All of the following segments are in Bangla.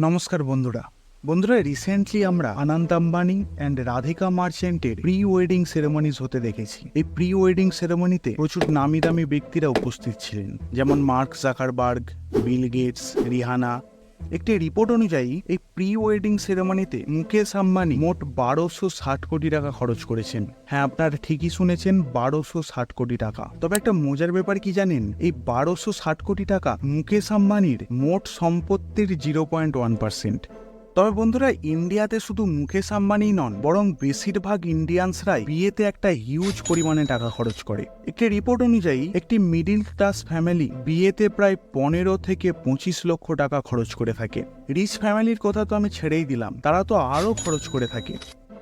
নমস্কার বন্ধুরা রিসেন্টলি আমরা আনন্দ আম্বানি অ্যান্ড রাধিকা মার্চেন্টের প্রি ওয়েডিং সেরেমনিজ হতে দেখেছি। এই প্রি ওয়েডিং সেরেমনিতে প্রচুর নামি দামি ব্যক্তিরা উপস্থিত ছিলেন, যেমন Mark Zuckerberg, Bill Gates, Rihanna. একটি রিপোর্ট অনুযায়ী এই প্রি ওয়েডিং সেরেমনিতে মুকেশ আম্বানি মোট 1260 কোটি টাকা খরচ করেছেন। হ্যাঁ, আপনারা ঠিকই শুনেছেন, 1260 কোটি টাকা। তবে একটা মজার ব্যাপার কি জানেন, এই 1260 কোটি টাকা মুকেশ আম্বানির মোট সম্পত্তির 0.1%। তবে বন্ধুরা, ইন্ডিয়াতে শুধু মুকেশ আম্বানি নন, বরং বেশিরভাগ ইন্ডিয়ানসরাই বিয়েতে একটা হিউজ পরিমাণে টাকা খরচ করে। একটি রিপোর্ট অনুযায়ী একটি মিডিল ক্লাস ফ্যামিলি বিয়েতে প্রায় 15 থেকে 25 লক্ষ টাকা খরচ করে থাকে। রিচ ফ্যামিলির কথা তো আমি ছেড়েই দিলাম, তারা তো আরও খরচ করে থাকে।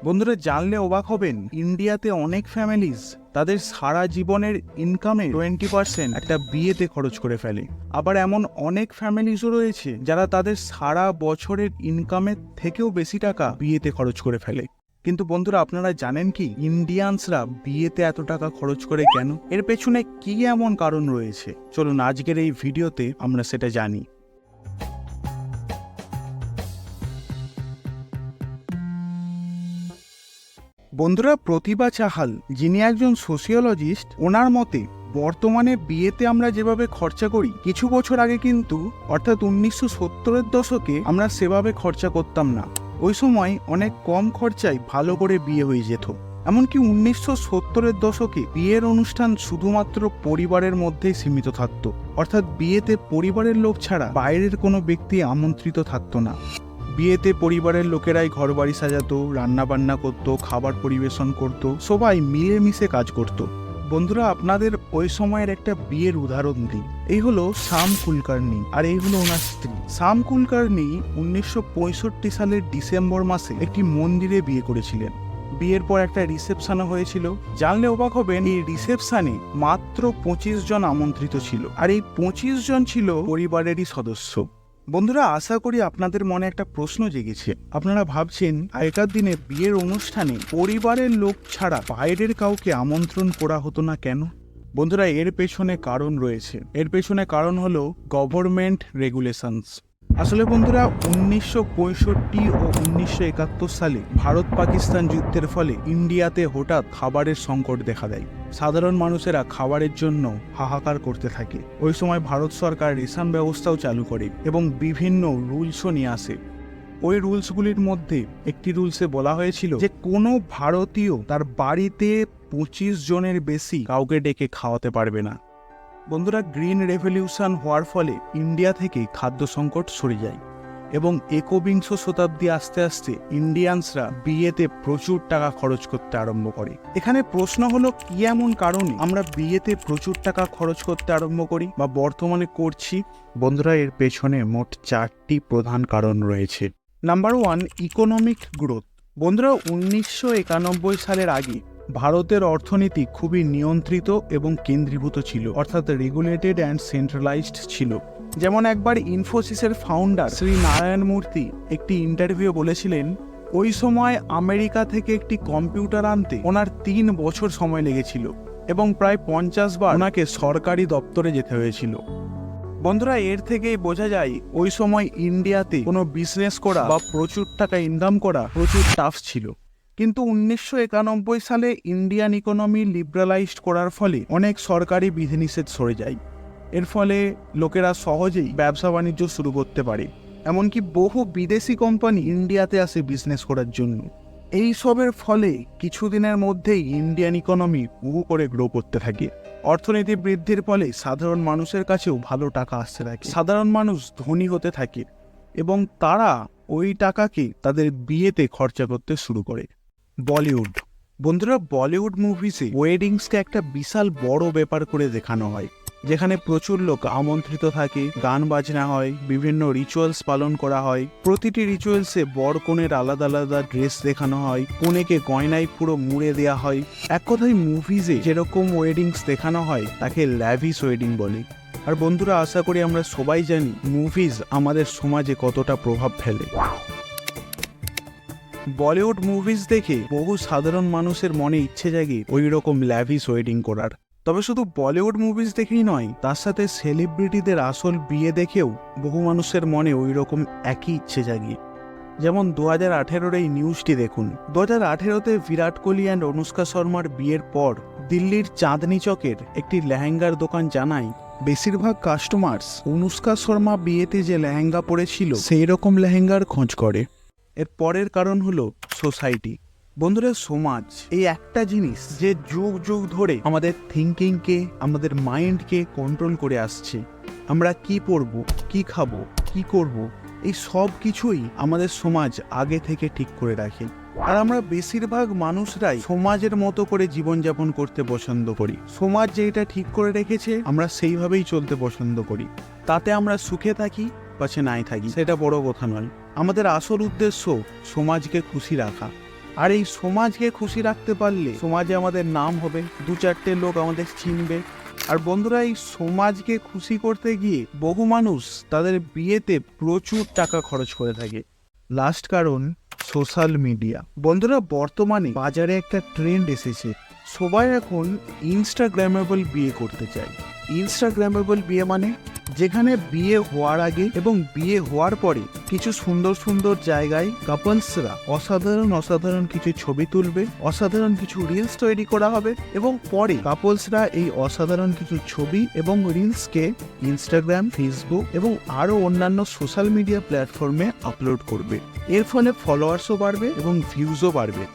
বন্ধুরা, জানলে অবাক হবেন, ইন্ডিয়াতে অনেক ফ্যামিলিজ তাদের সারা জীবনের ইনকামে 20% একটা বিয়েতে খরচ করে ফেলে। আবার এমন অনেক ফ্যামিলিজও রয়েছে যারা তাদের সারা বছরের ইনকামের থেকেও বেশি টাকা বিয়েতে খরচ করে ফেলে। কিন্তু বন্ধুরা, আপনারা জানেন কি ইন্ডিয়ানসরা বিয়েতে এত টাকা খরচ করে কেন? এর পেছনে কি এমন কারণ রয়েছে? চলুন আজকের এই ভিডিওতে আমরা সেটা জানি। বন্ধুরা, প্রতিভা চাহাল, যিনি একজন সোশিওলজিস্ট, ওনার মতে বর্তমানে বিয়েতে আমরা যেভাবে খরচা করি, কিছু বছর আগে কিন্তু অর্থাৎ 1970-এর দশকে আমরা সেভাবে খরচা করতাম না। ওই সময় অনেক কম খরচায় ভালো করে বিয়ে হয়ে যেত। এমনকি 1970-এর দশকে বিয়ের অনুষ্ঠান শুধুমাত্র পরিবারের মধ্যেই সীমিত থাকতো, অর্থাৎ বিয়েতে পরিবারের লোক ছাড়া বাইরের কোনো ব্যক্তি আমন্ত্রিত থাকতো না। বিয়েতে পরিবারের লোকেরাই ঘর বাড়ি সাজাতো, রান্না বান্না করতো, খাবার পরিবেশন করত, সবাই মিলেমিশে কাজ করত। বন্ধুরা, আপনাদের ওই সময়ের একটা বিয়ের উদাহরণ দিই। এই হলো শ্যাম কুলকার্নি, আর এই হলো ওনার স্ত্রী। শ্যাম কুলকার্নি 1965 সালের ডিসেম্বর মাসে একটি মন্দিরে বিয়ে করেছিলেন। বিয়ের পর একটা রিসেপশনও হয়েছিল। জানলে অবাক হবেন, এই রিসেপশনে মাত্র 25 জন আমন্ত্রিত ছিল, আর এই 25 জন ছিল পরিবারেরই সদস্য। বন্ধুরা, আশা করি আপনাদের মনে একটা প্রশ্ন জেগেছে। আপনারা ভাবছেন, আগেকার দিনে বিয়ের অনুষ্ঠানে পরিবারের লোক ছাড়া বাইরের কাউকে আমন্ত্রণ করা হতো না কেন? বন্ধুরা, এর পেছনে কারণ রয়েছে। এর পেছনে কারণ হলো গভর্নমেন্ট রেগুলেশনস। আসলে বন্ধুরা, 1965 ও 1971 সালে ভারত পাকিস্তান যুদ্ধের ফলে ইন্ডিয়াতে হঠাৎ খাবারের সংকট দেখা দেয়। সাধারণ মানুষেরা খাবারের জন্য হাহাকার করতে থাকে। ওই সময় ভারত সরকার রেশন ব্যবস্থাও চালু করে এবং বিভিন্ন রুলসও নিয়ে আসে। ওই রুলসগুলির মধ্যে একটি রুলসে বলা হয়েছিল যে কোনো ভারতীয় তার বাড়িতে 25 জনের বেশি কাউকে ডেকে খাওয়াতে পারবে না। বন্ধুরা, গ্রিন রেভলিউশন হওয়ার ফলে ইন্ডিয়া থেকে খাদ্য সংকট সরে যায় এবং একবিংশ শতাব্দী আস্তে আস্তে ইন্ডিয়ানসরা বিয়েতে প্রচুর টাকা খরচ করতে আরম্ভ করে। এখানে প্রশ্ন হলো, কি এমন কারণে আমরা বিয়েতে প্রচুর টাকা খরচ করতে আরম্ভ করি বা বর্তমানে করছি? বন্ধুরা, এর পেছনে মোট 4টি প্রধান কারণ রয়েছে। Number 1, economic growth. বন্ধুরা, 1991 সালের আগে ভারতের অর্থনীতি খুবই নিয়ন্ত্রিত এবং কেন্দ্রীভূত ছিল, অর্থাৎ রেগুলেটেড অ্যান্ড সেন্ট্রালাইজড ছিল। যেমন একবার ইনফোসিসের ফাউন্ডার শ্রী নারায়ণ মূর্তি একটি ইন্টারভিউ বলেছিলেন, ওই সময় আমেরিকা থেকে একটি কম্পিউটার আনতে ওনার 3 বছর সময় লেগেছিল এবং প্রায় 50 বার ওনাকে সরকারি দপ্তরে যেতে হয়েছিল। বন্ধুরা, এর থেকেই বোঝা যায় ওই সময় ইন্ডিয়াতে কোনো বিজনেস করা বা প্রচুর টাকা ইনকাম করা প্রচুর টাফ ছিল। কিন্তু 1991 সালে ইন্ডিয়ান ইকোনমি লিবারালাইজড করার ফলে অনেক সরকারি বিধিনিষেধ সরে যায়। এর ফলে লোকেরা সহজেই ব্যবসা বাণিজ্য শুরু করতে পারে। এমনকি বহু বিদেশি কোম্পানি ইন্ডিয়াতে আসে বিজনেস করার জন্য। এই সবের ফলে কিছুদিনের মধ্যেই ইন্ডিয়ান ইকোনমি বহু করে গ্রো করতে থাকে। অর্থনীতি বৃদ্ধির ফলে সাধারণ মানুষের কাছেও ভালো টাকা আসতে থাকে। সাধারণ মানুষ ধনী হতে থাকে এবং তারা ওই টাকাকে তাদের বিয়েতে খরচা করতে শুরু করে। বলিউড। বন্ধুরা, বলিউড মুভিসে ওয়েডিংসকে একটা বিশাল বড় ব্যাপার করে দেখানো হয়, যেখানে প্রচুর লোক আমন্ত্রিত থাকে, গান বাজনা হয়, বিভিন্ন রিচুয়ালস পালন করা হয়। প্রতিটি রিচুয়ালসে বর কনের আলাদা আলাদা ড্রেস দেখানো হয়, কনেকে গয়নায় পুরো মুড়ে দেওয়া হয়। এক কথায় মুভিজে যেরকম ওয়েডিংস দেখানো হয় তাকে ল্যাভিশ ওয়েডিং বলে। আর বন্ধুরা, আশা করি আমরা সবাই জানি মুভিজ আমাদের সমাজে কতটা প্রভাব ফেলে। বলিউড মুভিজ দেখে বহু সাধারণ মানুষের মনে ইচ্ছে জাগে ওই রকম ল্যাভিশ ওয়েডিং করার। তবে শুধু বলিউড মুভিজ দেখেই নয়, তার সাথে সেলিব্রিটিদের আসল বিয়ে দেখেও বহু মানুষের মনে ওই রকম একই ইচ্ছে জাগিয়ে। যেমন 2018-র এই নিউজটি দেখুন। 2018-তে বিরাট কোহলি অ্যান্ড অনুষ্কা শর্মার বিয়ের পর দিল্লির চাঁদনি চকের একটি লেহেঙ্গার দোকান জানায় বেশিরভাগ কাস্টমার্স অনুষ্কা শর্মা বিয়েতে যে লেহেঙ্গা পরেছিল সেই রকম লেহেঙ্গার খোঁজ করে। এর পরের কারণ হলো সোসাইটি। বন্ধুরা, সমাজ এই একটা জিনিস যে যুগ যুগ ধরে আমাদের থিঙ্কিংকে, আমাদের মাইন্ডকে কন্ট্রোল করে আসছে। আমরা কি পরবো, কি খাবো, কি করব, এই সব কিছুই আমাদের সমাজ আগে থেকে ঠিক করে রাখে। আর আমরা বেশিরভাগ মানুষরাই সমাজের মতো করে জীবনযাপন করতে পছন্দ করি। সমাজ যেটা ঠিক করে রেখেছে আমরা সেইভাবেই চলতে পছন্দ করি। তাতে আমরা সুখে থাকি পাছে নাই থাকি সেটা বড় কথা নয়। আমাদের আসল উদ্দেশ্য সমাজকে খুশি রাখা। আর এই সমাজকে খুশি রাখতে পারলে সমাজে আমাদের নাম হবে, 2-4টে লোক আমাদের চিনবে। আর বন্ধুরা, এই সমাজকে খুশি করতে গিয়ে বহু মানুষ তাদের বিয়েতে প্রচুর টাকা খরচ করে থাকে। লাস্ট কারণ সোশ্যাল মিডিয়া। বন্ধুরা, বর্তমানে বাজারে একটা ট্রেন্ড এসেছে, সবাই এখন ইনস্টাগ্রামেবল বিয়ে করতে চায়। ইনস্টাগ্রামেবল বিয়ে মানে যেখানে বিয়ে হওয়ার আগে এবং বিয়ে হওয়ার পরে কিছু সুন্দর সুন্দর জায়গায় কাপলসরা অসাধারণ কিছু ছবি তুলবে, অসাধারণ কিছু রিলস তৈরি করা হবে এবং পরে কাপলসরা এই অসাধারণ কিছু ছবি এবং রিলসকে ইনস্টাগ্রাম, ফেসবুক এবং আরও অন্যান্য সোশ্যাল মিডিয়া প্ল্যাটফর্মে আপলোড করবে। এর ফলে ফলোয়ার্সও বাড়বে এবং ভিউজও বাড়বে।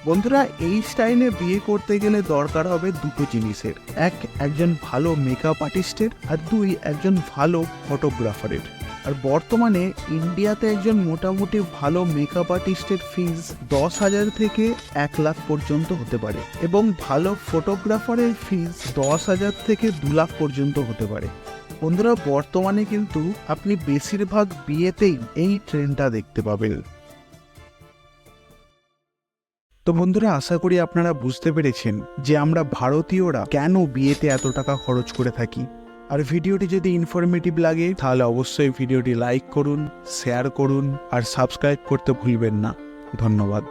বন্ধুরা, এই স্টাইলে বিয়ে করতে গেলে দরকার হবে দুটো জিনিসের। একজন ভালো মেকআপ আর্টিস্টের, আর একজন ভালো ফটোগ্রাফারের। আর বর্তমানে ইন্ডিয়াতে একজন মোটামুটি ভালো মেকআপ আর্টিস্টের ফিজ 10,000 থেকে 1 লাখ পর্যন্ত হতে পারে এবং ভালো ফটোগ্রাফারের ফিজ 10,000 থেকে 2 লাখ পর্যন্ত হতে পারে। বন্ধুরা, বর্তমানে কিন্তু আপনি বেশিরভাগ বিয়েতেই এই ট্রেন্ডটা দেখতে পাবেন। তো বন্ধুরা, আশা করি আপনারা বুঝতে পেরেছেন যে আমরা ভারতীয়রা কেন বিয়েতে এত টাকা খরচ করে থাকি। আর ভিডিওটি যদি ইনফরমেটিভ লাগে তাহলে অবশ্যই ভিডিওটি লাইক করুন, শেয়ার করুন আর সাবস্ক্রাইব করতে ভুলবেন না। ধন্যবাদ।